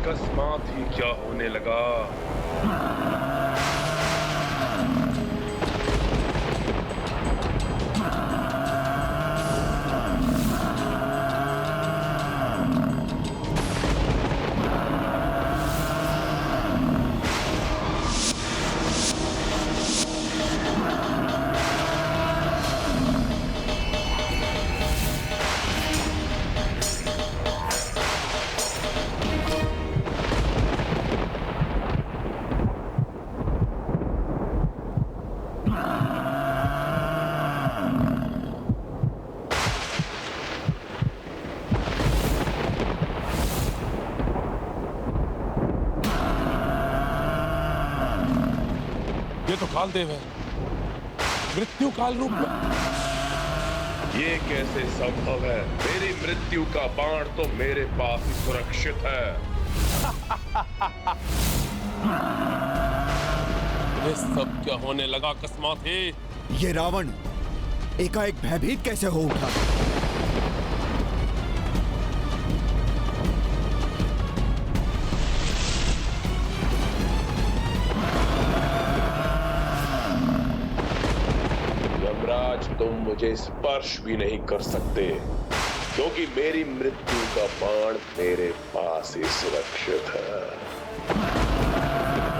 अकस्मात ही क्या होने लगा। ये तो कालदेव है, मृत्यु काल रूप में। ये कैसे संभव है? मेरी मृत्यु का बाण तो मेरे पास ही सुरक्षित है। ये सब क्या होने लगा अकस्मात ही? ये रावण एकाएक भयभीत कैसे हो उठा? यमराज, तुम मुझे स्पर्श भी नहीं कर सकते क्योंकि मेरी मृत्यु का बाण मेरे पास ही सुरक्षित है।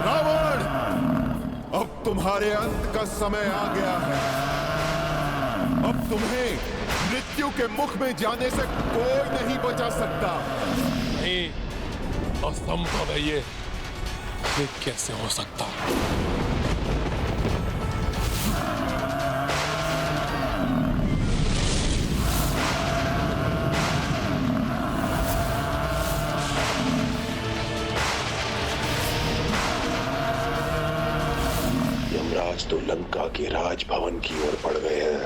रावण, अब तुम्हारे अंत का समय आ गया है। अब तुम्हें मृत्यु के मुख में जाने से कोई नहीं बचा सकता। नहीं, असंभव है ये कैसे हो सकता? यमराज तो लंका के राजभवन की ओर बढ़ गए हैं।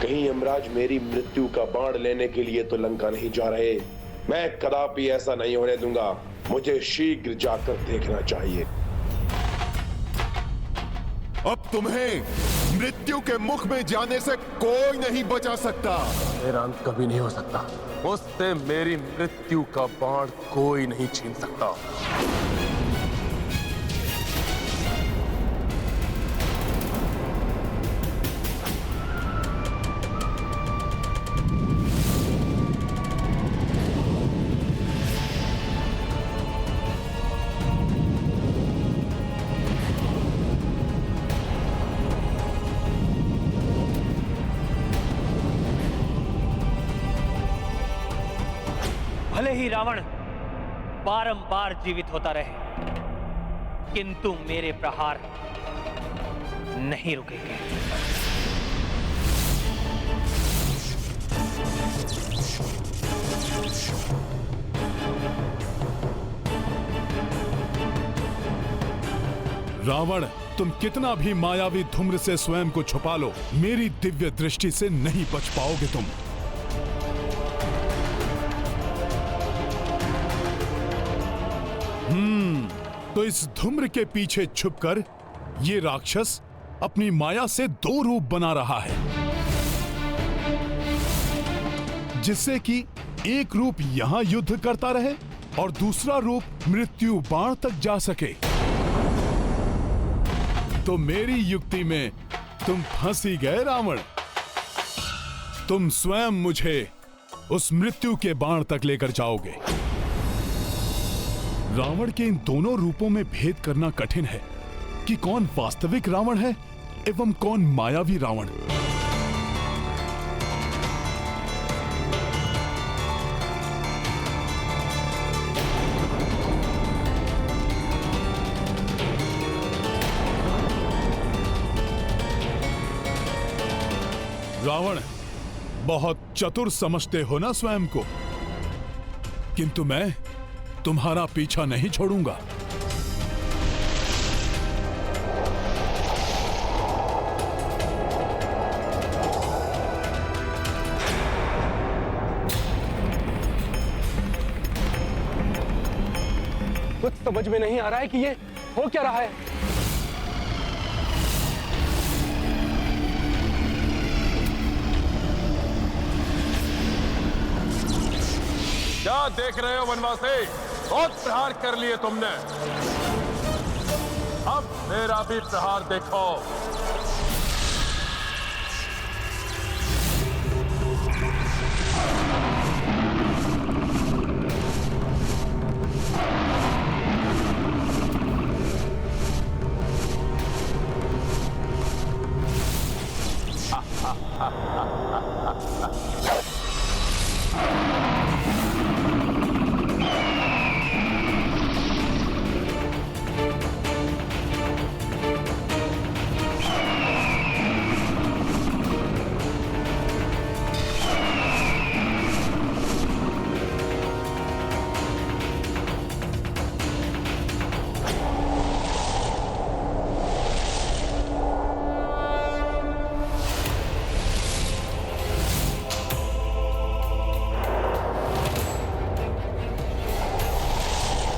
कहीं यमराज मेरी मृत्यु का बाण लेने के लिए तो लंका नहीं जा रहे। मैं कदापि ऐसा नहीं होने दूंगा। मुझे शीघ्र जाकर देखना चाहिए। अब तुम्हें मृत्यु के मुख में जाने से कोई नहीं बचा सकता। मेरा अंत कभी नहीं हो सकता। उससे मेरी मृत्यु का बाण कोई नहीं छीन सकता। भले ही रावण बारंबार जीवित होता रहे, किंतु मेरे प्रहार नहीं रुकेंगे। रावण, तुम कितना भी मायावी धूम्र से स्वयं को छुपा लो, मेरी दिव्य दृष्टि से नहीं बच पाओगे तुम। तो इस धूम्र के पीछे छुपकर ये राक्षस अपनी माया से दो रूप बना रहा है, जिससे कि एक रूप यहां युद्ध करता रहे और दूसरा रूप मृत्यु बाण तक जा सके। तो मेरी युक्ति में तुम फंस ही गए रावण। तुम स्वयं मुझे उस मृत्यु के बाण तक लेकर जाओगे। रावण के इन दोनों रूपों में भेद करना कठिन है कि कौन वास्तविक रावण है एवं कौन मायावी रावण। रावण, बहुत चतुर समझते हो ना स्वयं को, किंतु मैं तुम्हारा पीछा नहीं छोड़ूंगा। कुछ समझ में नहीं आ रहा है कि ये हो क्या रहा है। क्या देख रहे हो वनवासी? बहुत प्रहार कर लिए तुमने, अब मेरा भी प्रहार देखो।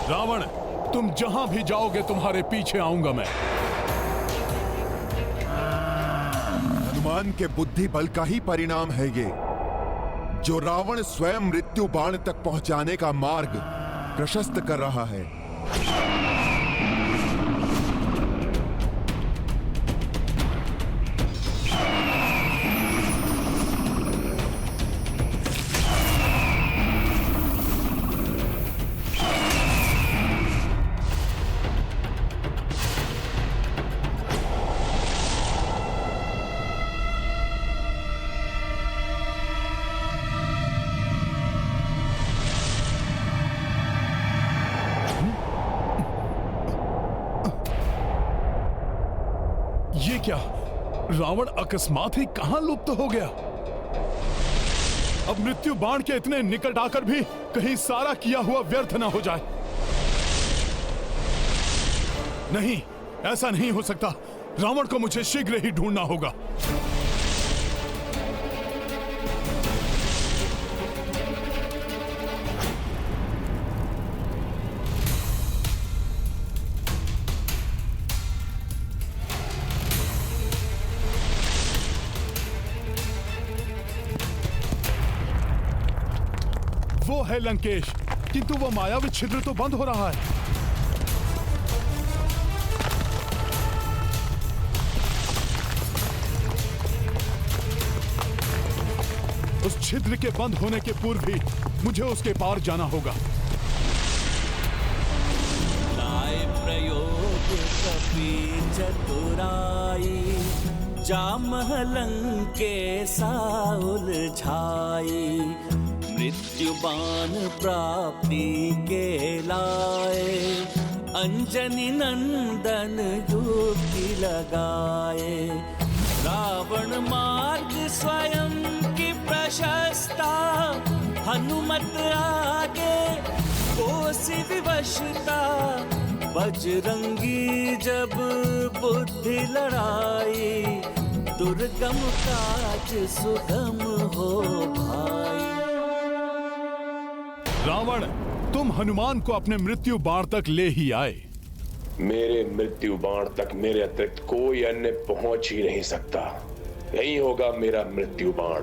रावण, तुम जहां भी जाओगे तुम्हारे पीछे आऊंगा मैं। हनुमान के बुद्धि बल का ही परिणाम है ये, जो रावण स्वयं मृत्यु बाण तक पहुंचाने का मार्ग प्रशस्त कर रहा है। ये क्या? रावण अकस्मात ही कहां लुप्त हो गया? अब मृत्यु बाण के इतने निकट आकर भी कहीं सारा किया हुआ व्यर्थ ना हो जाए। नहीं, ऐसा नहीं हो सकता। रावण को मुझे शीघ्र ही ढूंढना होगा। वो है लंकेश, किंतु वो मायावी छिद्र तो बंद हो रहा है। उस छिद्र के बंद होने के पूर्व भी मुझे उसके पार जाना होगा। लाए प्रयोग कपि चतुराई, जामह लंकेशा उलझाई। मृत्यु बाण प्राप्ति के लाए, अंजनी नंदन युक्ति लगाए। रावण मार्ग स्वयं की प्रशस्ता, हनुमत आगे कोसि विवशता। बजरंगी जब बुद्धि लड़ाई, दुर्गम काज सुगम हो भाई। रावण, तुम हनुमान को अपने मृत्यु बाण तक ले ही आए। मेरे मृत्यु बाण तक मेरे अतिरिक्त कोई अन्य पहुंच ही नहीं सकता। यही होगा मेरा मृत्यु बाण।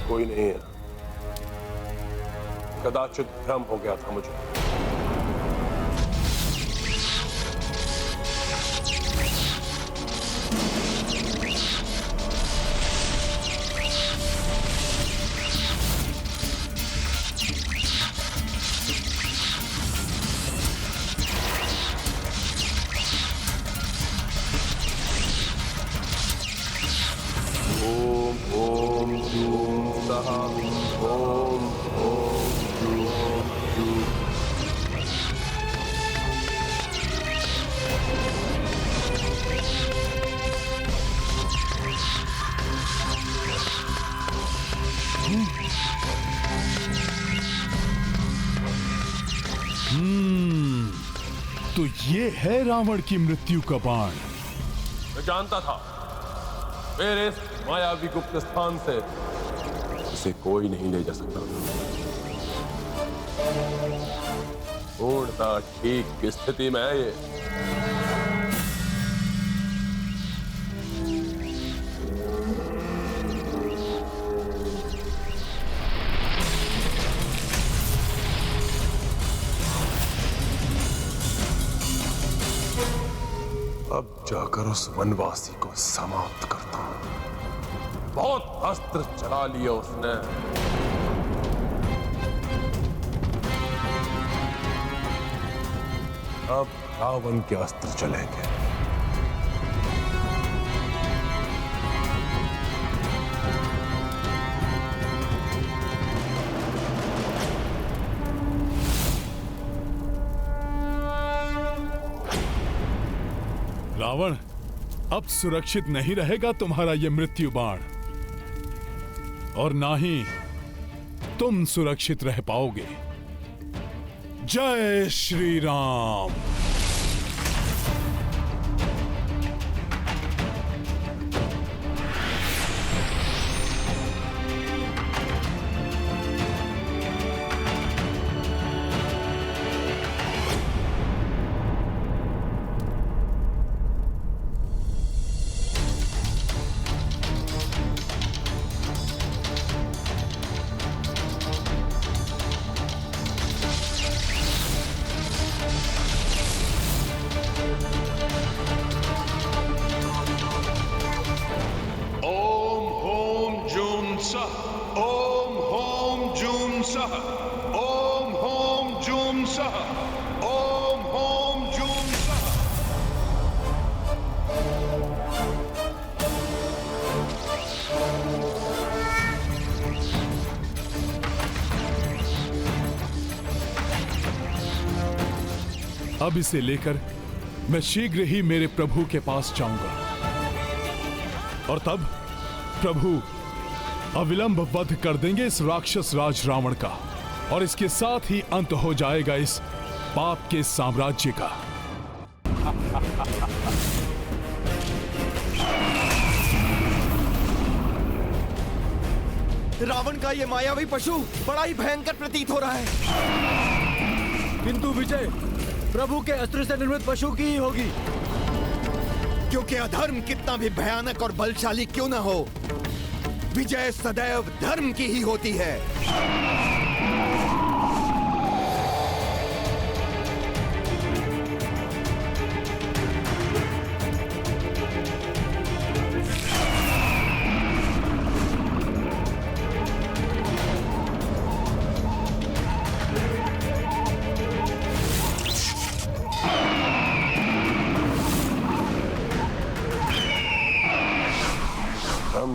कोई नहीं है, कदाचित भ्रम हो गया था मुझे। तो ये है रावण की मृत्यु का बाण। मैं जानता था मेरे इस मायावी गुप्त स्थान से इसे कोई नहीं ले जा सकता। छोड़ना ठीक की स्थिति में है ये। अब जाकर उस वनवासी को समाप्त करता हूं। बहुत अस्त्र चला लिया उसने। अब रावण के अस्त्र चलेंगे। रावण, अब सुरक्षित नहीं रहेगा तुम्हारा ये मृत्यु बाण, और ना ही तुम सुरक्षित रह पाओगे। जय श्री राम। अब इसे लेकर मैं शीघ्र ही मेरे प्रभु के पास जाऊंगा, और तब प्रभु अविलंब वध कर देंगे इस राक्षस राज रावण का, और इसके साथ ही अंत हो जाएगा इस पाप के साम्राज्य का। रावण का ये मायावी पशु बड़ा ही भयंकर प्रतीत हो रहा है। किंतु विजय प्रभु के अस्त्र से निर्मित पशु की ही होगी, क्योंकि अधर्म कितना भी भयानक और बलशाली क्यों न हो, विजय सदैव धर्म की ही होती है।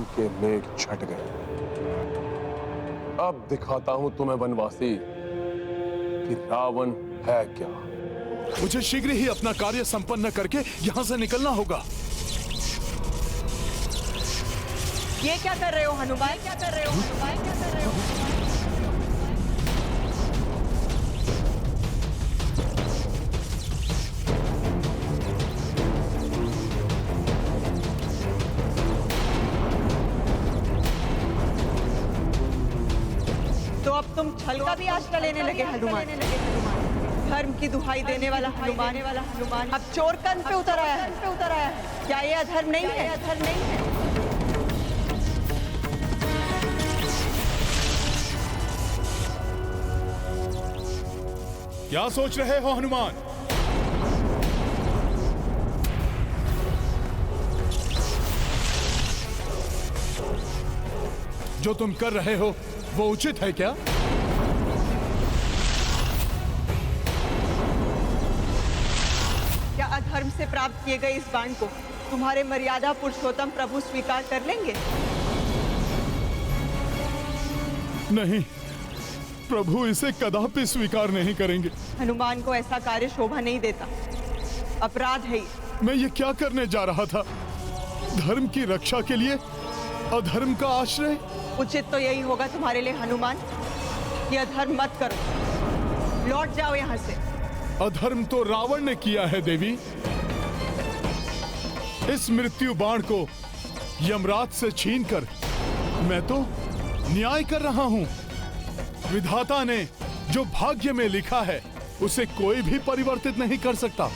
के मेघ छट गए। अब दिखाता हूं तुम्हें वनवासी कि रावण है क्या। मुझे शीघ्र ही अपना कार्य संपन्न करके यहां से निकलना होगा। ये क्या कर रहे हो हनुमान? क्या कर रहे हो हनुमान? क्या कर रहे हो? तुम छल का भी आश्रय लेने लगे हनुमान। धर्म की दुहाई देने वाला हनुमान अब चोर कंध पे उतर आया है। क्या ये अधर्म नहीं है? अधर्म नहीं है। क्या सोच रहे हो हनुमान? जो तुम कर रहे हो वो उचित है क्या? क्या अधर्म से प्राप्त किए गए इस बाण को तुम्हारे मर्यादा पुरुषोत्तम प्रभु स्वीकार कर लेंगे? नहीं, प्रभु इसे कदापि स्वीकार नहीं करेंगे। हनुमान को ऐसा कार्य शोभा नहीं देता, अपराध है ये। मैं ये क्या करने जा रहा था? धर्म की रक्षा के लिए अधर्म का आश्रय? उचित तो यही होगा तुम्हारे लिए हनुमान कि अधर्म मत करो, लौट जाओ यहाँ से। अधर्म तो रावण ने किया है देवी। इस मृत्यु बाण को यमराज से छीनकर मैं तो न्याय कर रहा हूं। विधाता ने जो भाग्य में लिखा है उसे कोई भी परिवर्तित नहीं कर सकता।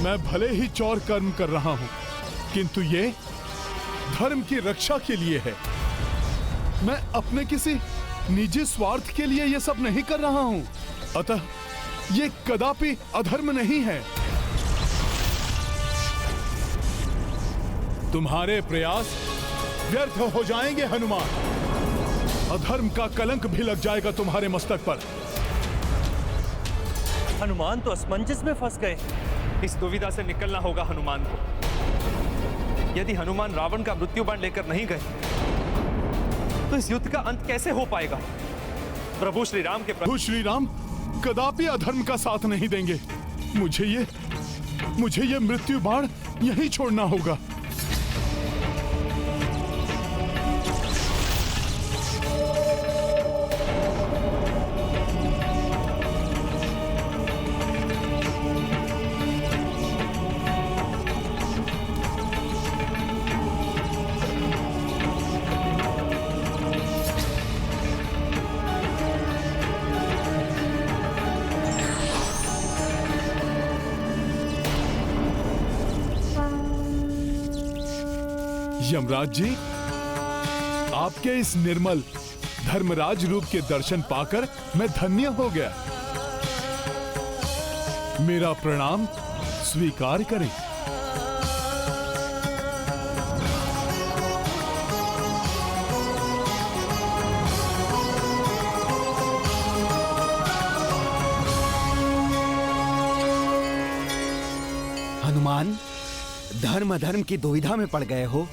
मैं भले ही चौर कर्म कर रहा हूं, किंतु ये धर्म की रक्षा के लिए है। मैं अपने किसी निजी स्वार्थ के लिए ये सब नहीं कर रहा हूं। अतः ये कदापि अधर्म नहीं है। तुम्हारे प्रयास व्यर्थ हो जाएंगे हनुमान। अधर्म का कलंक भी लग जाएगा तुम्हारे मस्तक पर। हनुमान तो असमंजस में फंस गए। इस दुविधा से निकलना होगा हनुमान को। यदि हनुमान रावण का मृत्यु बाण लेकर नहीं गए तो इस युद्ध का अंत कैसे हो पाएगा? प्रभु श्री राम श्री राम कदापि अधर्म का साथ नहीं देंगे। मुझे ये मृत्यु बाण यहीं छोड़ना होगा। यमराज जी, आपके इस निर्मल धर्मराज रूप के दर्शन पाकर मैं धन्य हो गया। मेरा प्रणाम स्वीकार करें। हनुमान, धर्म अधर्म की दुविधा में पड़ गए हो।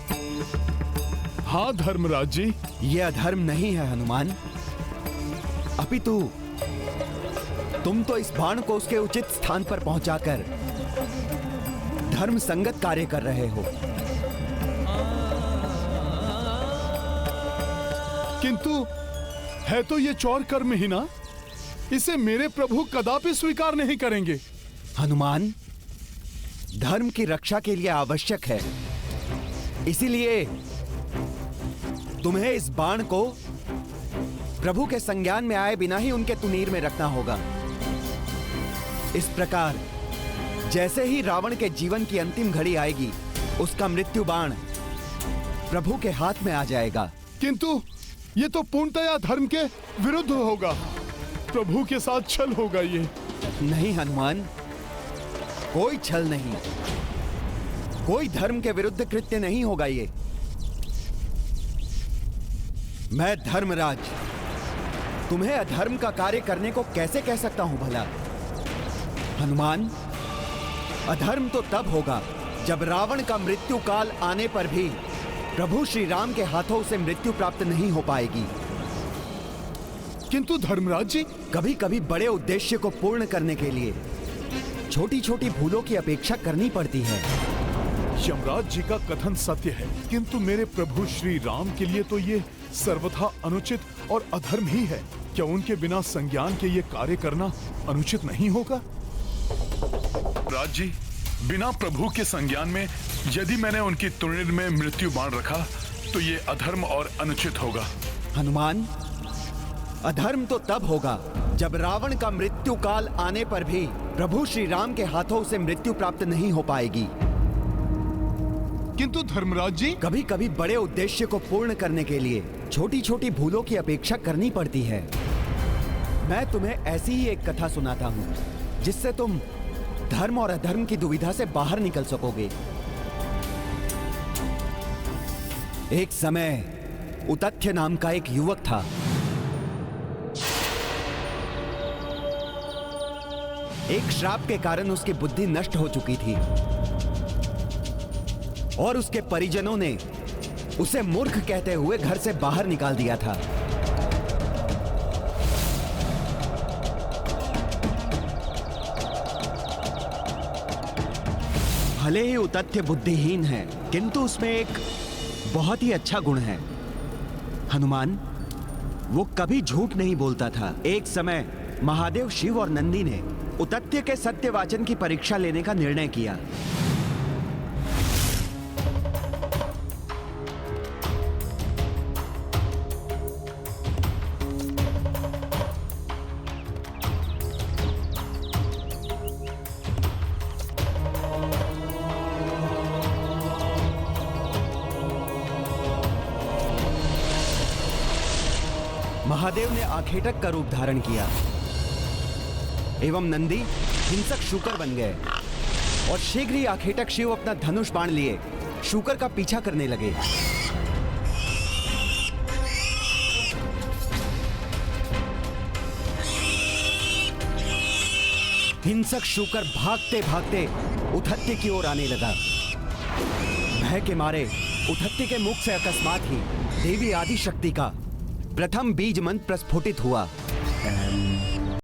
हाँ धर्मराज जी। ये अधर्म नहीं है हनुमान, अपितु तुम तो इस बाण को उसके उचित स्थान पर पहुंचाकर धर्म संगत कार्य कर रहे हो। किंतु है तो ये चौर कर्म ही ना। इसे मेरे प्रभु कदापि स्वीकार नहीं करेंगे। हनुमान, धर्म की रक्षा के लिए आवश्यक है, इसीलिए तुम्हें इस बाण को प्रभु के संज्ञान में आए बिना ही उनके तुनीर में रखना होगा। इस प्रकार जैसे ही रावण के जीवन की अंतिम घड़ी आएगी, उसका मृत्यु बाण प्रभु के हाथ में आ जाएगा। किंतु ये तो पूर्णतया धर्म के विरुद्ध होगा। प्रभु के साथ छल होगा ये। नहीं हनुमान, कोई छल नहीं, कोई धर्म के विरुद्ध कृत्य नहीं होगा ये। मैं धर्मराज तुम्हें अधर्म का कार्य करने को कैसे कह सकता हूं भला? हनुमान, अधर्म तो तब होगा जब रावण का मृत्यु काल आने पर भी प्रभु श्री राम के हाथों से मृत्यु प्राप्त नहीं हो पाएगी। किंतु धर्मराज जी, कभी कभी बड़े उद्देश्य को पूर्ण करने के लिए छोटी छोटी भूलों की अपेक्षा करनी पड़ती है। यमराज जी का कथन सत्य है, किंतु मेरे प्रभु श्री राम के लिए तो ये सर्वथा अनुचित और अधर्म ही है। क्या उनके बिना संज्ञान के ये कार्य करना अनुचित नहीं होगा? राज जी, बिना प्रभु के संज्ञान में यदि मैंने उनकी तुनीर में मृत्यु बाण रखा तो ये अधर्म और अनुचित होगा। हनुमान, अधर्म तो तब होगा जब रावण का मृत्यु काल आने पर भी प्रभु श्री राम के हाथों से मृत्यु प्राप्त नहीं हो पाएगी। किंतु धर्मराज जी, कभी कभी बड़े उद्देश्य को पूर्ण करने के लिए छोटी छोटी भूलों की अपेक्षा करनी पड़ती है। मैं तुम्हें ऐसी ही एक कथा सुनाता हूँ जिससे तुम धर्म और अधर्म की दुविधा से बाहर निकल सकोगे। एक समय उतथ्य नाम का एक युवक था। एक श्राप के कारण उसकी बुद्धि नष्ट हो चुकी थी और उसके परिजनों ने उसे मूर्ख कहते हुए घर से बाहर निकाल दिया था। भले ही उतथ्य बुद्धिहीन है, किंतु उसमें एक बहुत ही अच्छा गुण है। हनुमान, वो कभी झूठ नहीं बोलता था। एक समय महादेव, शिव और नंदी ने उतथ्य के सत्यवाचन की परीक्षा लेने का निर्णय किया। महादेव ने आखेटक का रूप धारण किया एवं नंदी हिंसक शूकर बन गए और शीघ्र ही आखेटक शिव अपना धनुष बाण लिए शूकर का पीछा करने लगे। हिंसक शूकर भागते भागते उथत्ती की ओर आने लगा। भय के मारे उथत्ती के मुख से अकस्मात ही देवी आदिशक्ति का प्रथम बीज मंत्र प्रस्फुटित हुआ।